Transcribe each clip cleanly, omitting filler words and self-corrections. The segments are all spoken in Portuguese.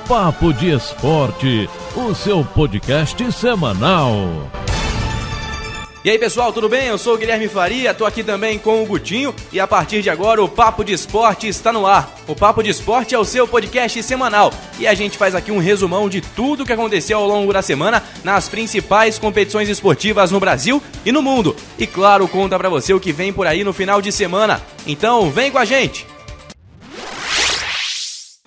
Papo de Esporte, o seu podcast semanal. E aí pessoal, tudo bem? Eu sou o Guilherme Faria, tô aqui também com o Gutinho e a partir de agora o Papo de Esporte está no ar. O Papo de Esporte é o seu podcast semanal e a gente faz aqui um resumão de tudo que aconteceu ao longo da semana nas principais competições esportivas no Brasil e no mundo. E claro, conta pra você o que vem por aí no final de semana. Então vem com a gente!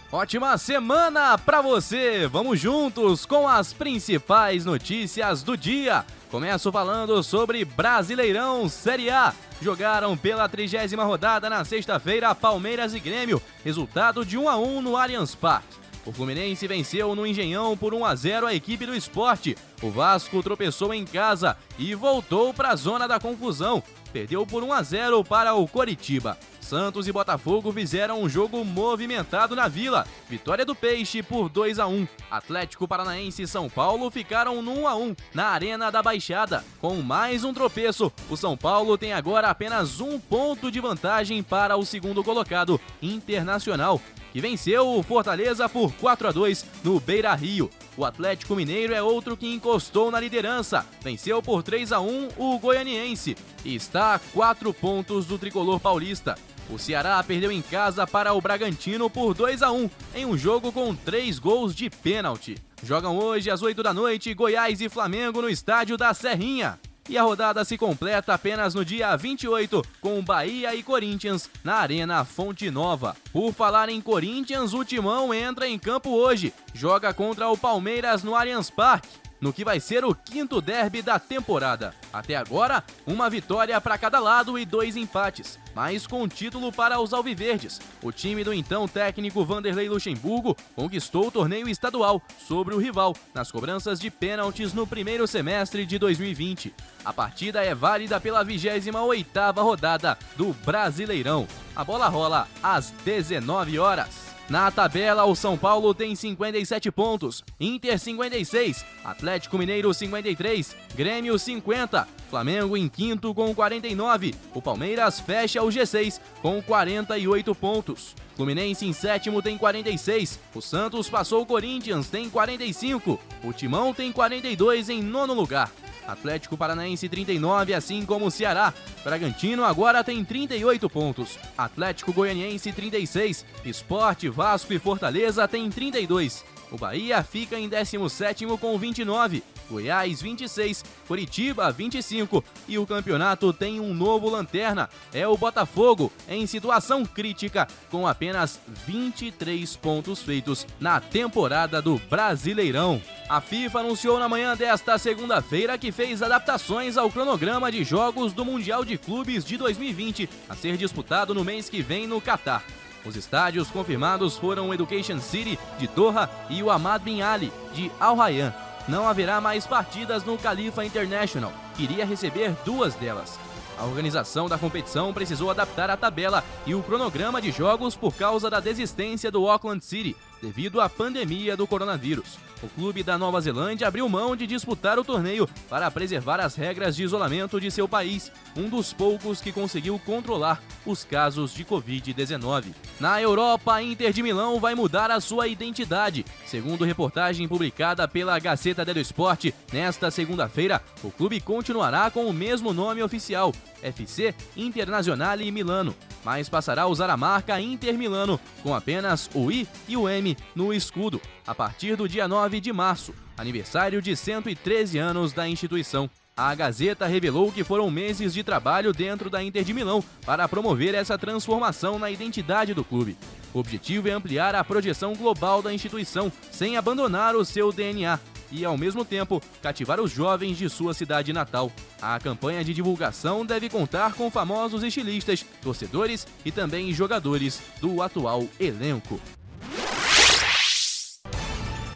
Ótima semana pra você! Vamos juntos com as principais notícias do dia. Começo falando sobre Brasileirão Série A. Jogaram pela 30ª rodada na sexta-feira Palmeiras e Grêmio. Resultado de 1-1 no Allianz Parque. O Fluminense venceu no Engenhão por 1-0 a equipe do Sport. O Vasco tropeçou em casa e voltou para a zona da confusão. Perdeu por 1-0 para o Coritiba. Santos e Botafogo fizeram um jogo movimentado na Vila. Vitória do Peixe por 2-1. Atlético Paranaense e São Paulo ficaram no 1-1 na Arena da Baixada. Com mais um tropeço, o São Paulo tem agora apenas 1 ponto de vantagem para o segundo colocado, Internacional, que venceu o Fortaleza por 4-2 no Beira-Rio. O Atlético Mineiro é outro que encostou na liderança. Venceu por 3-1 o Goianiense e está a 4 pontos do tricolor paulista. O Ceará perdeu em casa para o Bragantino por 2-1 em um jogo com 3 gols de pênalti. Jogam hoje às 8 da noite Goiás e Flamengo no estádio da Serrinha. E a rodada se completa apenas no dia 28, com Bahia e Corinthians na Arena Fonte Nova. Por falar em Corinthians, o Timão entra em campo hoje. Joga contra o Palmeiras no Allianz Parque, no que vai ser o 5º derby da temporada. Até agora, uma vitória para cada lado e 2 empates, mas com título para os alviverdes. O time do então técnico Vanderlei Luxemburgo conquistou o torneio estadual sobre o rival nas cobranças de pênaltis no primeiro semestre de 2020. A partida é válida pela 28ª rodada do Brasileirão. A bola rola às 19 horas. Na tabela, o São Paulo tem 57 pontos, Inter 56, Atlético Mineiro 53, Grêmio 50, Flamengo em quinto com 49, o Palmeiras fecha o G6 com 48 pontos. Fluminense em sétimo tem 46, o Santos passou o Corinthians, tem 45, o Timão tem 42 em nono lugar. Atlético Paranaense 39, assim como o Ceará. Bragantino agora tem 38 pontos. Atlético Goianiense 36. Sport, Vasco e Fortaleza tem 32. O Bahia fica em 17º com 29. Goiás 26, Coritiba 25 e o campeonato tem um novo lanterna, é o Botafogo, em situação crítica com apenas 23 pontos feitos na temporada do Brasileirão. A FIFA anunciou na manhã desta segunda-feira que fez adaptações ao cronograma de jogos do Mundial de Clubes de 2020, a ser disputado no mês que vem no Catar. Os estádios confirmados foram o Education City de Doha e o Ahmad Bin Ali de Al Rayyan. Não haverá mais partidas no Khalifa International, que iria receber 2 delas. A organização da competição precisou adaptar a tabela e o cronograma de jogos por causa da desistência do Auckland City, devido à pandemia do coronavírus. O clube da Nova Zelândia abriu mão de disputar o torneio para preservar as regras de isolamento de seu país, um dos poucos que conseguiu controlar os casos de Covid-19. Na Europa, a Inter de Milão vai mudar a sua identidade. Segundo reportagem publicada pela Gazzetta dello Sport, nesta segunda-feira, o clube continuará com o mesmo nome oficial, FC Internazionale Milano, mas passará a usar a marca Inter Milano, com apenas o I e o M no escudo, a partir do dia 9 de março, aniversário de 113 anos da instituição. A Gazeta revelou que foram meses de trabalho dentro da Inter de Milão para promover essa transformação na identidade do clube. O objetivo é ampliar a projeção global da instituição, sem abandonar o seu DNA, e, ao mesmo tempo, cativar os jovens de sua cidade natal. A campanha de divulgação deve contar com famosos estilistas, torcedores e também jogadores do atual elenco.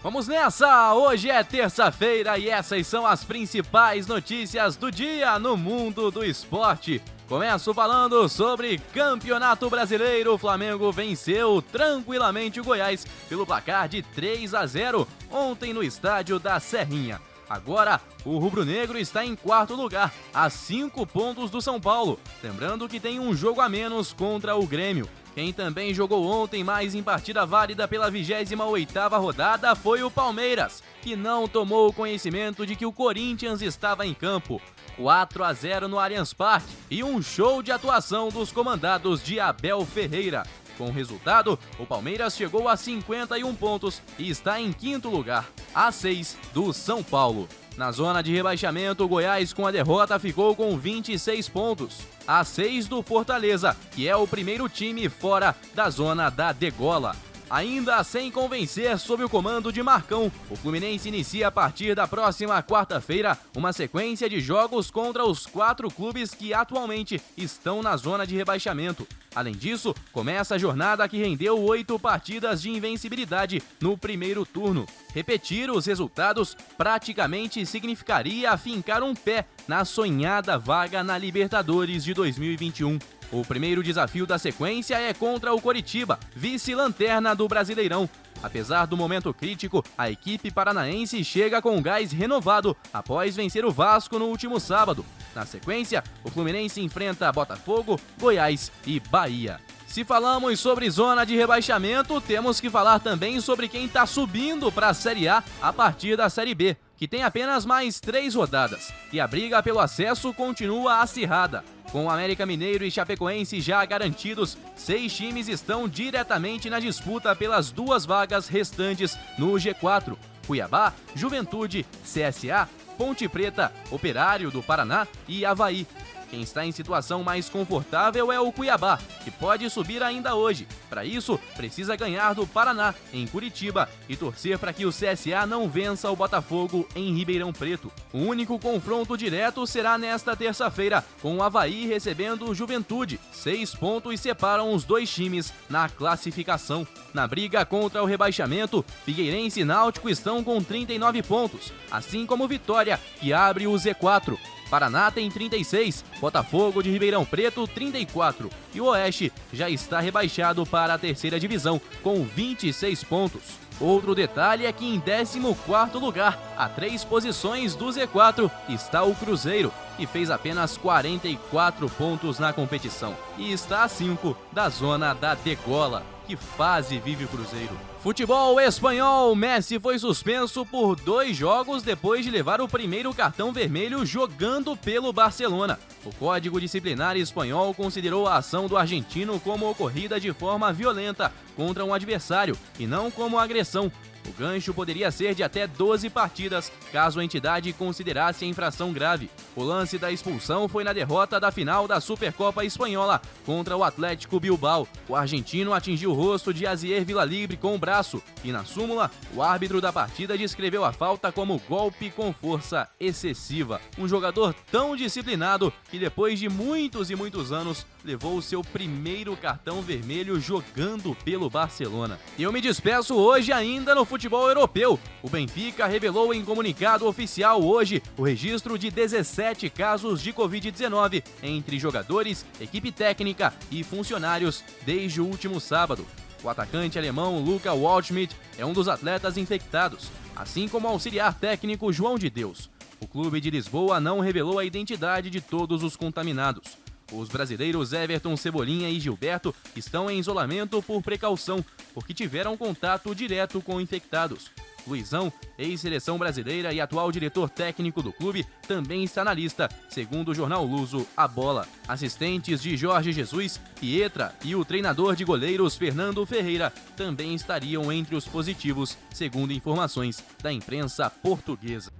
Vamos nessa! Hoje é terça-feira e essas são as principais notícias do dia no mundo do esporte. Começo falando sobre Campeonato Brasileiro. O Flamengo venceu tranquilamente o Goiás pelo placar de 3-0 ontem no estádio da Serrinha. Agora, o rubro-negro está em quarto lugar, a 5 pontos do São Paulo. Lembrando que tem um jogo a menos contra o Grêmio. Quem também jogou ontem mais em partida válida pela 28ª rodada foi o Palmeiras, que não tomou conhecimento de que o Corinthians estava em campo. 4-0 no Allianz Parque e um show de atuação dos comandados de Abel Ferreira. Com o resultado, o Palmeiras chegou a 51 pontos e está em quinto lugar, a 6 do São Paulo. Na zona de rebaixamento, o Goiás, com a derrota, ficou com 26 pontos, a 6 do Fortaleza, que é o primeiro time fora da zona da degola. Ainda sem convencer sob o comando de Marcão, o Fluminense inicia a partir da próxima quarta-feira uma sequência de jogos contra os 4 clubes que atualmente estão na zona de rebaixamento. Além disso, começa a jornada que rendeu 8 partidas de invencibilidade no primeiro turno. Repetir os resultados praticamente significaria afincar um pé na sonhada vaga na Libertadores de 2021. O primeiro desafio da sequência é contra o Coritiba, vice-lanterna do Brasileirão. Apesar do momento crítico, a equipe paranaense chega com gás renovado após vencer o Vasco no último sábado. Na sequência, o Fluminense enfrenta Botafogo, Goiás e Bahia. Se falamos sobre zona de rebaixamento, temos que falar também sobre quem está subindo para a Série A partir da Série B, que tem apenas mais 3 rodadas, e a briga pelo acesso continua acirrada. Com o América Mineiro e Chapecoense já garantidos, 6 times estão diretamente na disputa pelas 2 vagas restantes no G4. Cuiabá, Juventude, CSA, Ponte Preta, Operário do Paraná e Avaí. Quem está em situação mais confortável é o Cuiabá, que pode subir ainda hoje. Para isso, precisa ganhar do Paraná, em Curitiba, e torcer para que o CSA não vença o Botafogo em Ribeirão Preto. O único confronto direto será nesta terça-feira, com o Avaí recebendo o Juventude. 6 pontos separam os 2 times na classificação. Na briga contra o rebaixamento, Figueirense e Náutico estão com 39 pontos, assim como Vitória, que abre o Z4. Paraná tem 36, Botafogo de Ribeirão Preto 34 e o Oeste já está rebaixado para a terceira divisão com 26 pontos. Outro detalhe é que em 14º lugar, a 3 posições do Z4, está o Cruzeiro, que fez apenas 44 pontos na competição e está a 5 da zona da degola. Que fase vive o Cruzeiro. Futebol espanhol, Messi foi suspenso por 2 jogos depois de levar o primeiro cartão vermelho jogando pelo Barcelona. O Código Disciplinar espanhol considerou a ação do argentino como ocorrida de forma violenta contra um adversário e não como agressão. O gancho poderia ser de até 12 partidas, caso a entidade considerasse a infração grave. O lance da expulsão foi na derrota da final da Supercopa Espanhola contra o Atlético Bilbao. O argentino atingiu o rosto de Asier Villalibre com o braço e, na súmula, o árbitro da partida descreveu a falta como golpe com força excessiva. Um jogador tão disciplinado que, depois de muitos e muitos anos, levou o seu primeiro cartão vermelho jogando pelo Barcelona. Eu me despeço hoje ainda no futebol europeu. O Benfica revelou em comunicado oficial hoje o registro de 17 casos de Covid-19 entre jogadores, equipe técnica e funcionários desde o último sábado. O atacante alemão Luca Waldschmidt é um dos atletas infectados, assim como o auxiliar técnico João de Deus. O clube de Lisboa não revelou a identidade de todos os contaminados. Os brasileiros Everton, Cebolinha e Gilberto estão em isolamento por precaução, porque tiveram contato direto com infectados. Luizão, ex-seleção brasileira e atual diretor técnico do clube, também está na lista, segundo o jornal luso A Bola. Assistentes de Jorge Jesus, Pietra e o treinador de goleiros Fernando Ferreira também estariam entre os positivos, segundo informações da imprensa portuguesa.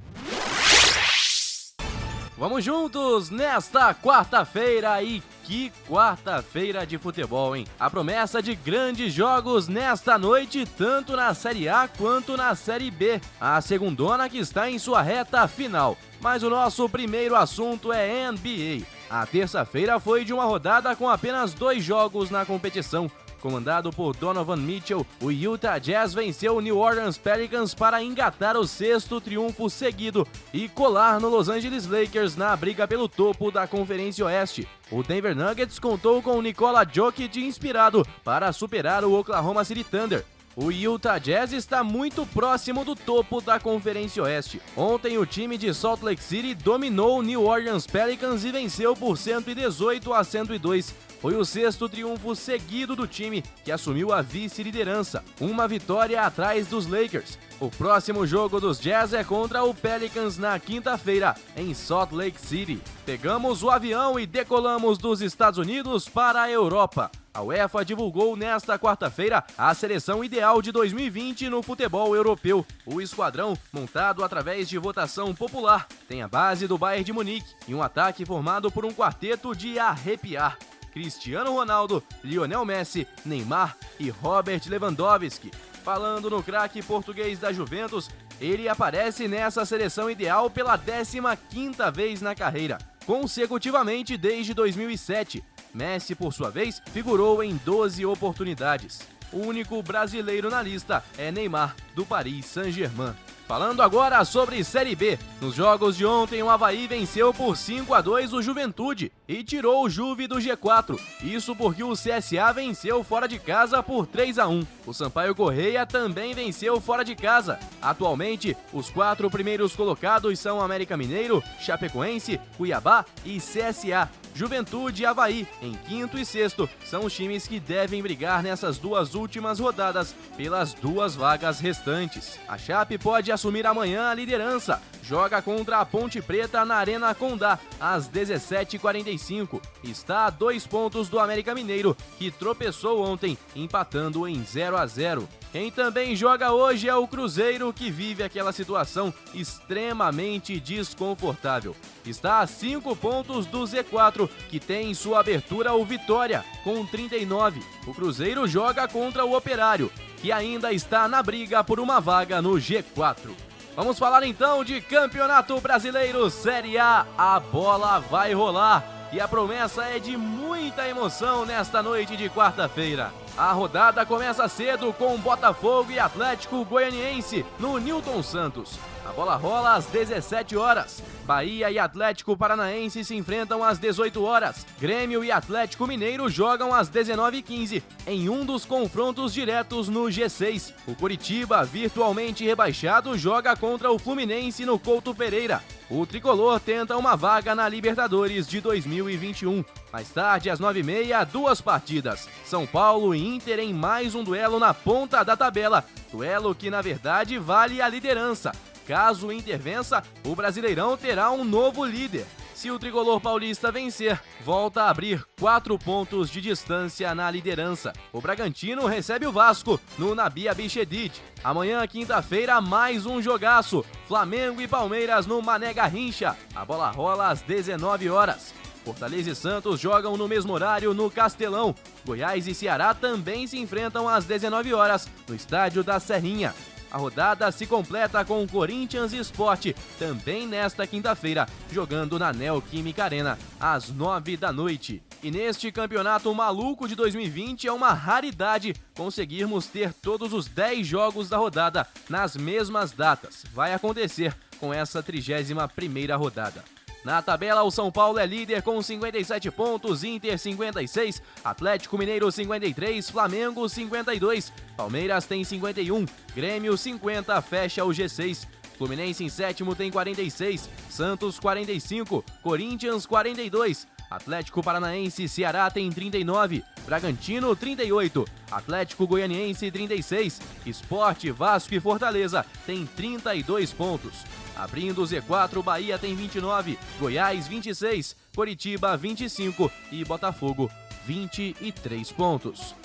Vamos juntos nesta quarta-feira e que quarta-feira de futebol, hein? A promessa de grandes jogos nesta noite, tanto na Série A quanto na Série B. A segundona que está em sua reta final. Mas o nosso primeiro assunto é NBA. A terça-feira foi de uma rodada com apenas 2 jogos na competição. Comandado por Donovan Mitchell, o Utah Jazz venceu o New Orleans Pelicans para engatar o 6º triunfo seguido e colar no Los Angeles Lakers na briga pelo topo da Conferência Oeste. O Denver Nuggets contou com o Nikola Jokic inspirado para superar o Oklahoma City Thunder. O Utah Jazz está muito próximo do topo da Conferência Oeste. Ontem o time de Salt Lake City dominou o New Orleans Pelicans e venceu por 118-102. Foi o 6º triunfo seguido do time, que assumiu a vice-liderança, uma vitória atrás dos Lakers. O próximo jogo dos Jazz é contra o Pelicans na quinta-feira, em Salt Lake City. Pegamos o avião e decolamos dos Estados Unidos para a Europa. A UEFA divulgou nesta quarta-feira a seleção ideal de 2020 no futebol europeu. O esquadrão, montado através de votação popular, tem a base do Bayern de Munique e um ataque formado por um quarteto de arrepiar. Cristiano Ronaldo, Lionel Messi, Neymar e Robert Lewandowski. Falando no craque português da Juventus, ele aparece nessa seleção ideal pela 15ª vez na carreira, consecutivamente desde 2007. Messi, por sua vez, figurou em 12 oportunidades. O único brasileiro na lista é Neymar, do Paris Saint-Germain. Falando agora sobre Série B. Nos jogos de ontem, o Avaí venceu por 5-2 o Juventude e tirou o Juve do G4. Isso porque o CSA venceu fora de casa por 3-1. O Sampaio Corrêa também venceu fora de casa. Atualmente, os 4 primeiros colocados são América Mineiro, Chapecoense, Cuiabá e CSA. Juventude e Avaí, em 5º e 6º, são os times que devem brigar nessas 2 últimas rodadas pelas 2 vagas restantes. A Chape pode assumir amanhã a liderança. Joga contra a Ponte Preta na Arena Condá, às 17h45. Está a 2 pontos do América Mineiro, que tropeçou ontem, empatando em 0-0. Quem também joga hoje é o Cruzeiro, que vive aquela situação extremamente desconfortável. Está a 5 pontos do Z4, que tem em sua abertura o Vitória, com 39. O Cruzeiro joga contra o Operário, que ainda está na briga por uma vaga no G4. Vamos falar então de Campeonato Brasileiro Série A. A bola vai rolar e a promessa é de muita emoção nesta noite de quarta-feira. A rodada começa cedo com Botafogo e Atlético Goianiense no Newton Santos. A bola rola às 17 horas. Bahia e Atlético Paranaense se enfrentam às 18 horas. Grêmio e Atlético Mineiro jogam às 19h15 em um dos confrontos diretos no G6. O Coritiba, virtualmente rebaixado, joga contra o Fluminense no Couto Pereira. O tricolor tenta uma vaga na Libertadores de 2021. Mais tarde, às 9h30, 2 partidas. São Paulo e Inter em mais um duelo na ponta da tabela. Duelo que, na verdade, vale a liderança. Caso o Inter vença, o Brasileirão terá um novo líder. Se o tricolor paulista vencer, volta a abrir 4 pontos de distância na liderança. O Bragantino recebe o Vasco no Nabi Abichedid. Amanhã, quinta-feira, mais um jogaço. Flamengo e Palmeiras no Mané Garrincha. A bola rola às 19 horas. Fortaleza e Santos jogam no mesmo horário no Castelão. Goiás e Ceará também se enfrentam às 19 horas no estádio da Serrinha. A rodada se completa com Corinthians e Sport, também nesta quinta-feira, jogando na Neoquímica Arena, às 9 da noite. E neste campeonato maluco de 2020 é uma raridade conseguirmos ter todos os 10 jogos da rodada nas mesmas datas. Vai acontecer com essa 31ª rodada. Na tabela, o São Paulo é líder com 57 pontos, Inter 56, Atlético Mineiro 53, Flamengo 52, Palmeiras tem 51, Grêmio 50, fecha o G6. Fluminense em 7º tem 46, Santos 45, Corinthians 42, Atlético Paranaense e Ceará tem 39, Bragantino 38, Atlético Goianiense 36, Sport, Vasco e Fortaleza tem 32 pontos. Abrindo o Z4, Bahia tem 29, Goiás 26, Coritiba 25 e Botafogo 23 pontos.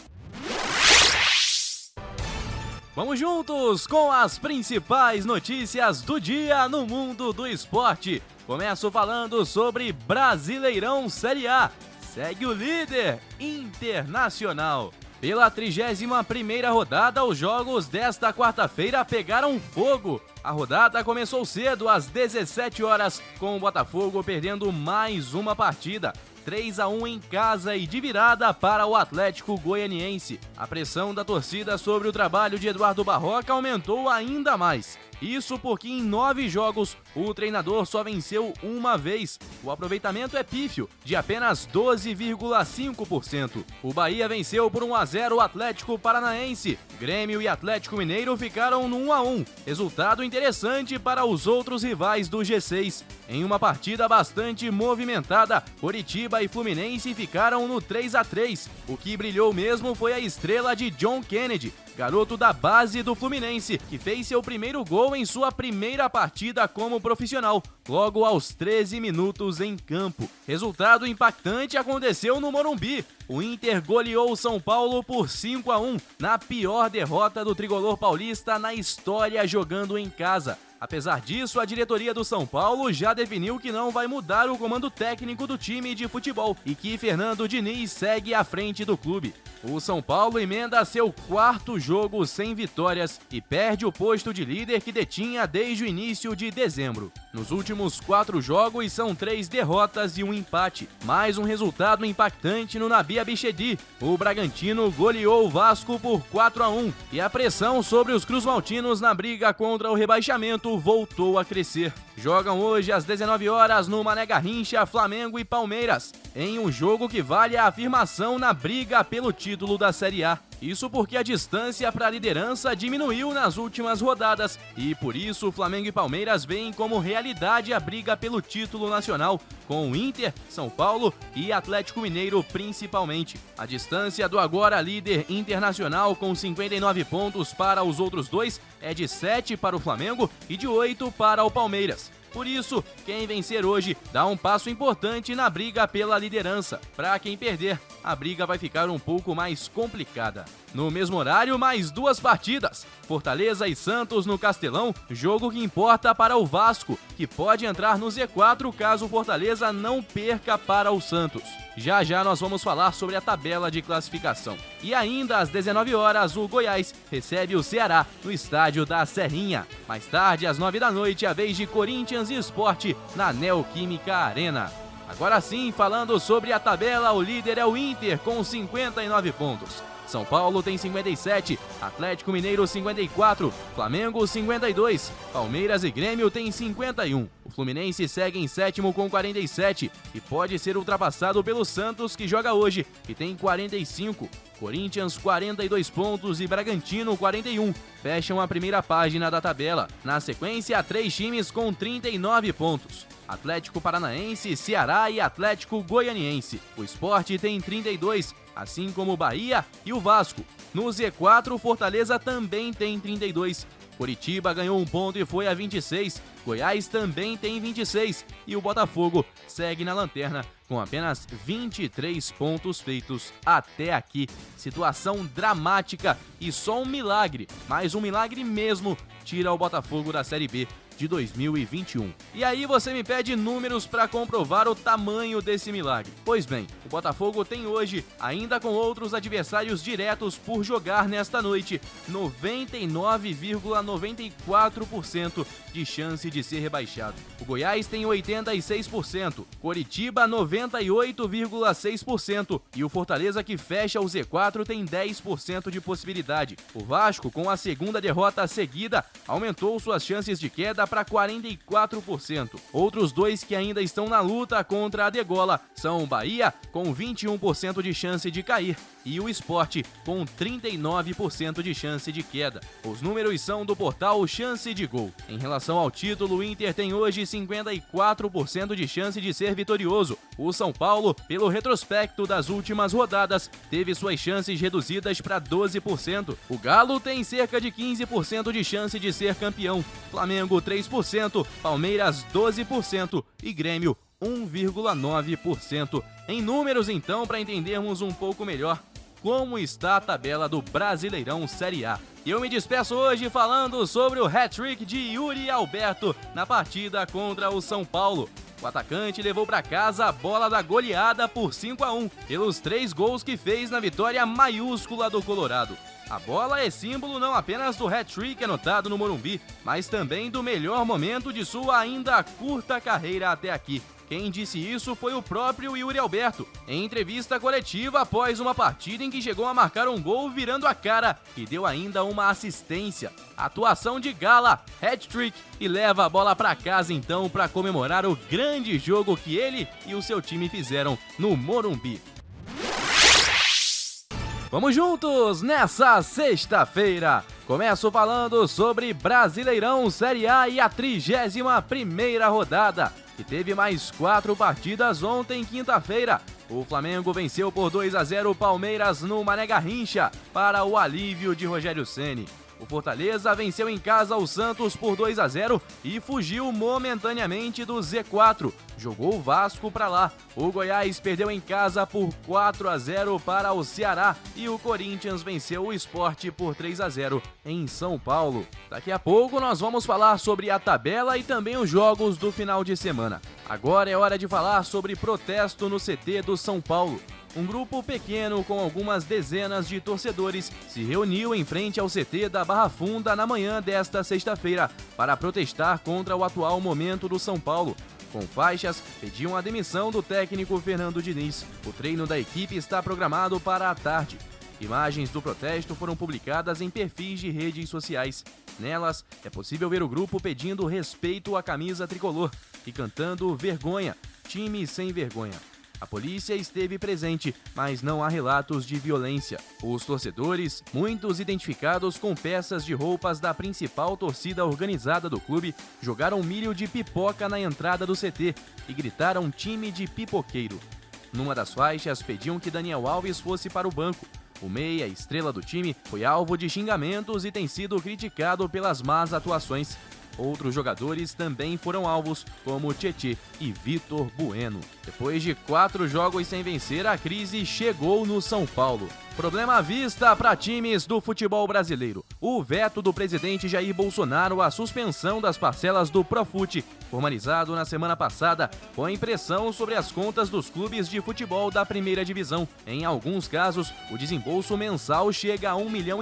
Vamos juntos com as principais notícias do dia no mundo do esporte. Começo falando sobre Brasileirão Série A. Segue o líder, Internacional. Pela 31ª rodada, os jogos desta quarta-feira pegaram fogo. A rodada começou cedo, às 17 horas, com o Botafogo perdendo mais uma partida. 3-1 em casa e de virada para o Atlético Goianiense. A pressão da torcida sobre o trabalho de Eduardo Barroca aumentou ainda mais. Isso porque em 9 jogos, o treinador só venceu uma vez. O aproveitamento é pífio, de apenas 12,5%. O Bahia venceu por 1-0 o Atlético Paranaense. Grêmio e Atlético Mineiro ficaram no 1-1. Resultado interessante para os outros rivais do G6. Em uma partida bastante movimentada, Coritiba e Fluminense ficaram no 3-3. O que brilhou mesmo foi a estrela de John Kennedy, garoto da base do Fluminense, que fez seu primeiro gol em sua primeira partida como profissional, logo aos 13 minutos em campo. Resultado impactante aconteceu no Morumbi. O Inter goleou o São Paulo por 5-1, na pior derrota do tricolor paulista na história jogando em casa. Apesar disso, a diretoria do São Paulo já definiu que não vai mudar o comando técnico do time de futebol e que Fernando Diniz segue à frente do clube. O São Paulo emenda seu quarto jogo sem vitórias e perde o posto de líder que detinha desde o início de dezembro. Nos últimos 4 jogos são 3 derrotas e um empate. Mais um resultado impactante no Nabi Abichedi. O Bragantino goleou o Vasco por 4-1 e a pressão sobre os cruzmaltinos na briga contra o rebaixamento voltou a crescer. Jogam hoje às 19 horas no Mané Garrincha, Flamengo e Palmeiras, em um jogo que vale a afirmação na briga pelo título da Série A. Isso porque a distância para a liderança diminuiu nas últimas rodadas e por isso Flamengo e Palmeiras veem como realidade a briga pelo título nacional, com o Inter, São Paulo e Atlético Mineiro principalmente. A distância do agora líder Internacional com 59 pontos para os outros dois é de 7 para o Flamengo e de 8 para o Palmeiras. Por isso, quem vencer hoje dá um passo importante na briga pela liderança. Para quem perder, a briga vai ficar um pouco mais complicada. No mesmo horário, mais 2 partidas. Fortaleza e Santos no Castelão, jogo que importa para o Vasco, que pode entrar no Z4 caso o Fortaleza não perca para o Santos. Já já nós vamos falar sobre a tabela de classificação. E ainda às 19 horas, o Goiás recebe o Ceará no estádio da Serrinha. Mais tarde, às 9 da noite, a vez de Corinthians e Sport na Neoquímica Arena. Agora sim, falando sobre a tabela, o líder é o Inter com 59 pontos. São Paulo tem 57, Atlético Mineiro 54, Flamengo 52, Palmeiras e Grêmio tem 51. O Fluminense segue em sétimo com 47 e pode ser ultrapassado pelo Santos, que joga hoje e tem 45. Corinthians 42 pontos e Bragantino 41 fecham a primeira página da tabela. Na sequência, 3 times com 39 pontos. Atlético Paranaense, Ceará e Atlético Goianiense. O Sport tem 32, assim como o Bahia e o Vasco. No Z4, o Fortaleza também tem 32. Coritiba ganhou 1 ponto e foi a 26. Goiás também tem 26. E o Botafogo segue na lanterna com apenas 23 pontos feitos até aqui. Situação dramática e só um milagre, mas um milagre mesmo, tira o Botafogo da Série B de 2021. E aí você me pede números para comprovar o tamanho desse milagre. Pois bem, o Botafogo tem hoje, ainda com outros adversários diretos por jogar nesta noite, 99,94% de chance de ser rebaixado. O Goiás tem 86%, Coritiba 98,6% e o Fortaleza, que fecha o Z4, tem 10% de possibilidade. O Vasco, com a segunda derrota seguida, aumentou suas chances de queda para 44%. Outros 2 que ainda estão na luta contra a degola são o Bahia, com 21% de chance de cair, e o Sport, com 39% de chance de queda. Os números são do portal Chance de Gol. Em relação ao título, o Inter tem hoje 54% de chance de ser vitorioso. O São Paulo, pelo retrospecto das últimas rodadas, teve suas chances reduzidas para 12%. O Galo tem cerca de 15% de chance de ser campeão. Flamengo 3%, Palmeiras 12% e Grêmio 1,9%. Em números, então, para entendermos um pouco melhor como está a tabela do Brasileirão Série A. Eu me despeço hoje falando sobre o hat-trick de Yuri Alberto na partida contra o São Paulo. O atacante levou para casa a bola da goleada por 5-1, pelos 3 gols que fez na vitória maiúscula do Colorado. A bola é símbolo não apenas do hat-trick anotado no Morumbi, mas também do melhor momento de sua ainda curta carreira até aqui. Quem disse isso foi o próprio Yuri Alberto, em entrevista coletiva após uma partida em que chegou a marcar um gol virando a cara e deu ainda uma assistência. Atuação de gala, hat-trick, e leva a bola para casa então para comemorar o grande jogo que ele e o seu time fizeram no Morumbi. Vamos juntos nessa sexta-feira. Começo falando sobre Brasileirão Série A e a 31ª rodada, que teve mais 4 partidas ontem, quinta-feira. O Flamengo venceu por 2-0 o Palmeiras no Mané Garrincha, para o alívio de Rogério Ceni. O Fortaleza venceu em casa o Santos por 2-0 e fugiu momentaneamente do Z4. Jogou o Vasco para lá. O Goiás perdeu em casa por 4-0 para o Ceará e o Corinthians venceu o Sport por 3-0 em São Paulo. Daqui a pouco nós vamos falar sobre a tabela e também os jogos do final de semana. Agora é hora de falar sobre protesto no CT do São Paulo. Um grupo pequeno com algumas dezenas de torcedores se reuniu em frente ao CT da Barra Funda na manhã desta sexta-feira para protestar contra o atual momento do São Paulo. Com faixas, pediam a demissão do técnico Fernando Diniz. O treino da equipe está programado para a tarde. Imagens do protesto foram publicadas em perfis de redes sociais. Nelas, é possível ver o grupo pedindo respeito à camisa tricolor e cantando "Vergonha, time sem vergonha". A polícia esteve presente, mas não há relatos de violência. Os torcedores, muitos identificados com peças de roupas da principal torcida organizada do clube, jogaram milho de pipoca na entrada do CT e gritaram "time de pipoqueiro". Numa das faixas, pediam que Daniel Alves fosse para o banco. O meia, estrela do time, foi alvo de xingamentos e tem sido criticado pelas más atuações. Outros jogadores também foram alvos, como Tietê e Vitor Bueno. Depois de 4 jogos sem vencer, a crise chegou no São Paulo. Problema à vista para times do futebol brasileiro. O veto do presidente Jair Bolsonaro à suspensão das parcelas do Profut, formalizado na semana passada, põe pressão sobre as contas dos clubes de futebol da primeira divisão. Em alguns casos, o desembolso mensal chega a R$1,5 milhão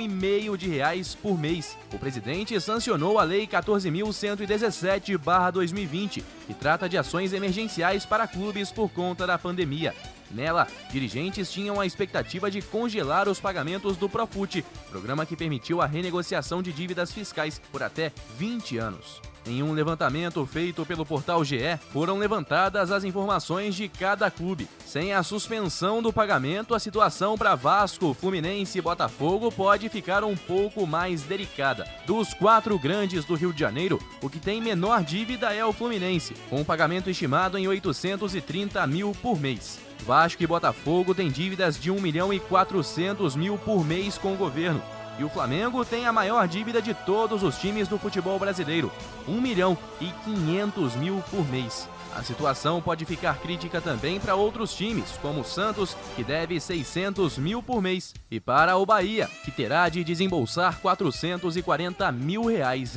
por mês. O presidente sancionou a Lei 14.117/2020, que trata de ações emergenciais para clubes por conta da pandemia. Nela, dirigentes tinham a expectativa de congelar os pagamentos do Profut, programa que permitiu a renegociação de dívidas fiscais por até 20 anos. Em um levantamento feito pelo portal GE, foram levantadas as informações de cada clube. Sem a suspensão do pagamento, a situação para Vasco, Fluminense e Botafogo pode ficar um pouco mais delicada. Dos 4 grandes do Rio de Janeiro, o que tem menor dívida é o Fluminense, com um pagamento estimado em R$830 mil por mês. Vasco e Botafogo têm dívidas de R$1,4 milhão por mês com o governo. E o Flamengo tem a maior dívida de todos os times do futebol brasileiro, R$1,5 milhão por mês. A situação pode ficar crítica também para outros times, como o Santos, que deve R$600 mil por mês, e para o Bahia, que terá de desembolsar R$440 mil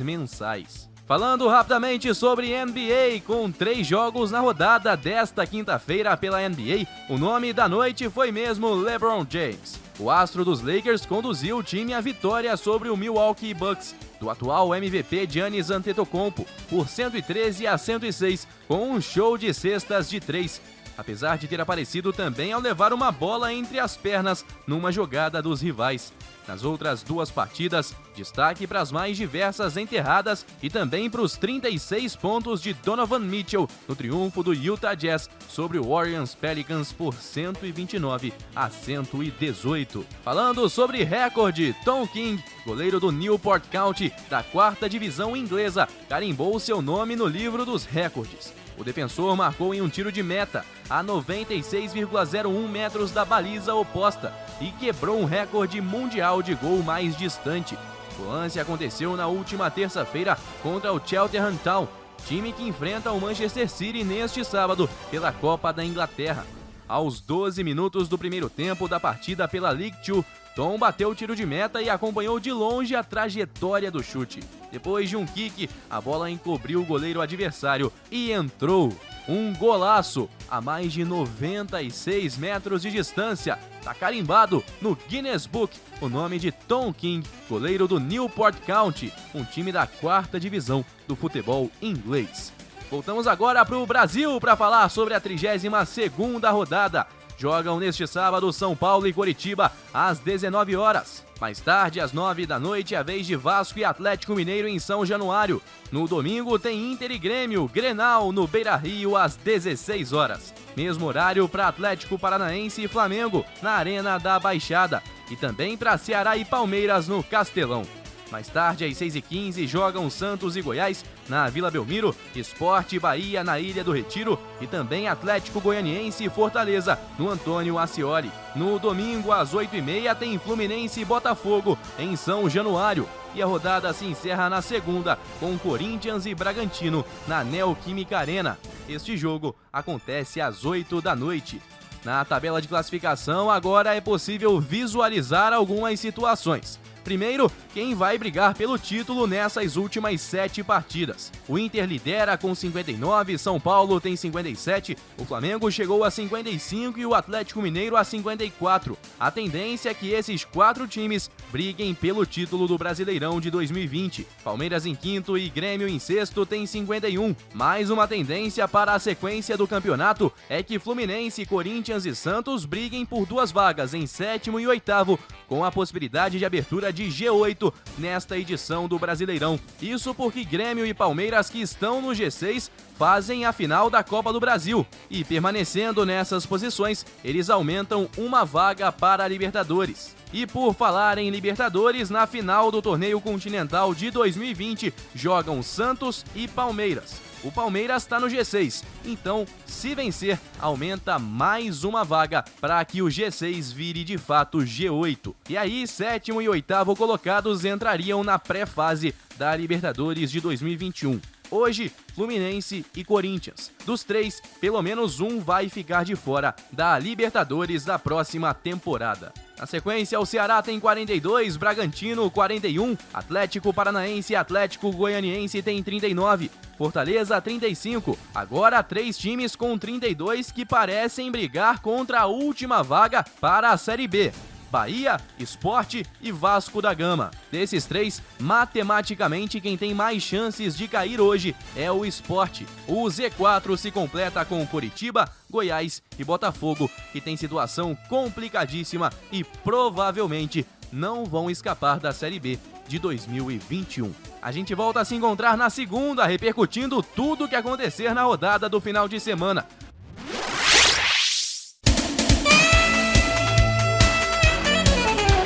mensais. Falando rapidamente sobre NBA, com 3 jogos na rodada desta quinta-feira pela NBA, o nome da noite foi mesmo LeBron James. O astro dos Lakers conduziu o time à vitória sobre o Milwaukee Bucks, do atual MVP Giannis Antetokounmpo, por 113-106, com um show de cestas de 3. Apesar de ter aparecido também ao levar uma bola entre as pernas numa jogada dos rivais. Nas outras 2 partidas, destaque para as mais diversas enterradas e também para os 36 pontos de Donovan Mitchell no triunfo do Utah Jazz sobre o Orleans Pelicans por 129-118. Falando sobre recorde, Tom King, goleiro do Newport County, da 4ª divisão inglesa, carimbou seu nome no livro dos recordes. O defensor marcou em um tiro de meta, a 96,01 metros da baliza oposta, e quebrou um recorde mundial de gol mais distante. O lance aconteceu na última terça-feira contra o Cheltenham Town, time que enfrenta o Manchester City neste sábado pela Copa da Inglaterra. Aos 12 minutos do primeiro tempo da partida pela League 2, Tom bateu o tiro de meta e acompanhou de longe a trajetória do chute. Depois de um kick, a bola encobriu o goleiro adversário e entrou. Um golaço a mais de 96 metros de distância. Tá carimbado no Guinness Book o nome de Tom King, goleiro do Newport County, um time da 4ª divisão do futebol inglês. Voltamos agora para o Brasil para falar sobre a 32ª rodada. Jogam neste sábado São Paulo e Coritiba às 19 horas. Mais tarde, às 9 da noite, é a vez de Vasco e Atlético Mineiro em São Januário. No domingo tem Inter e Grêmio, Grenal no Beira-Rio às 16 horas. Mesmo horário para Atlético Paranaense e Flamengo na Arena da Baixada. E também para Ceará e Palmeiras no Castelão. Mais tarde, às 6h15, jogam Santos e Goiás na Vila Belmiro, Sport e Bahia na Ilha do Retiro e também Atlético Goianiense e Fortaleza no Antônio Ascioli. No domingo, às 8h30, tem Fluminense e Botafogo em São Januário. E a rodada se encerra na segunda com Corinthians e Bragantino na Neoquímica Arena. Este jogo acontece às 8 da noite. Na tabela de classificação, agora é possível visualizar algumas situações. Primeiro, quem vai brigar pelo título nessas últimas 7 partidas. O Inter lidera com 59, São Paulo tem 57, o Flamengo chegou a 55 e o Atlético Mineiro a 54. A tendência é que esses 4 times briguem pelo título do Brasileirão de 2020. Palmeiras em quinto e Grêmio em sexto tem 51. Mais uma tendência para a sequência do campeonato é que Fluminense, Corinthians e Santos briguem por 2 vagas em sétimo e oitavo, com a possibilidade de abertura de G8 nesta edição do Brasileirão. Isso porque Grêmio e Palmeiras, que estão no G6, fazem a final da Copa do Brasil. E permanecendo nessas posições, eles aumentam uma vaga para a Libertadores. E por falar em Libertadores, na final do Torneio Continental de 2020, jogam Santos e Palmeiras. O Palmeiras está no G6, então, se vencer, aumenta mais uma vaga para que o G6 vire de fato G8. E aí, sétimo e oitavo colocados entrariam na pré-fase da Libertadores de 2021. Hoje, Fluminense e Corinthians. Dos 3, pelo menos um vai ficar de fora da Libertadores da próxima temporada. Na sequência, o Ceará tem 42, Bragantino 41, Atlético Paranaense e Atlético Goianiense tem 39, Fortaleza 35. Agora 3 times com 32 que parecem brigar contra a última vaga para a Série B. Bahia, Sport e Vasco da Gama. Desses 3, matematicamente quem tem mais chances de cair hoje é o Sport. O Z4 se completa com Coritiba, Goiás e Botafogo, que tem situação complicadíssima e provavelmente não vão escapar da Série B de 2021. A gente volta a se encontrar na segunda, repercutindo tudo o que acontecer na rodada do final de semana.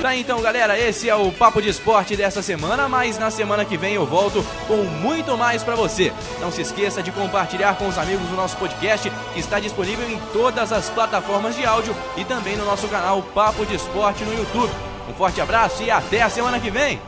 Tá, então, galera, esse é o Papo de Esporte dessa semana, mas na semana que vem eu volto com muito mais pra você. Não se esqueça de compartilhar com os amigos o nosso podcast, que está disponível em todas as plataformas de áudio e também no nosso canal Papo de Esporte no YouTube. Um forte abraço e até a semana que vem!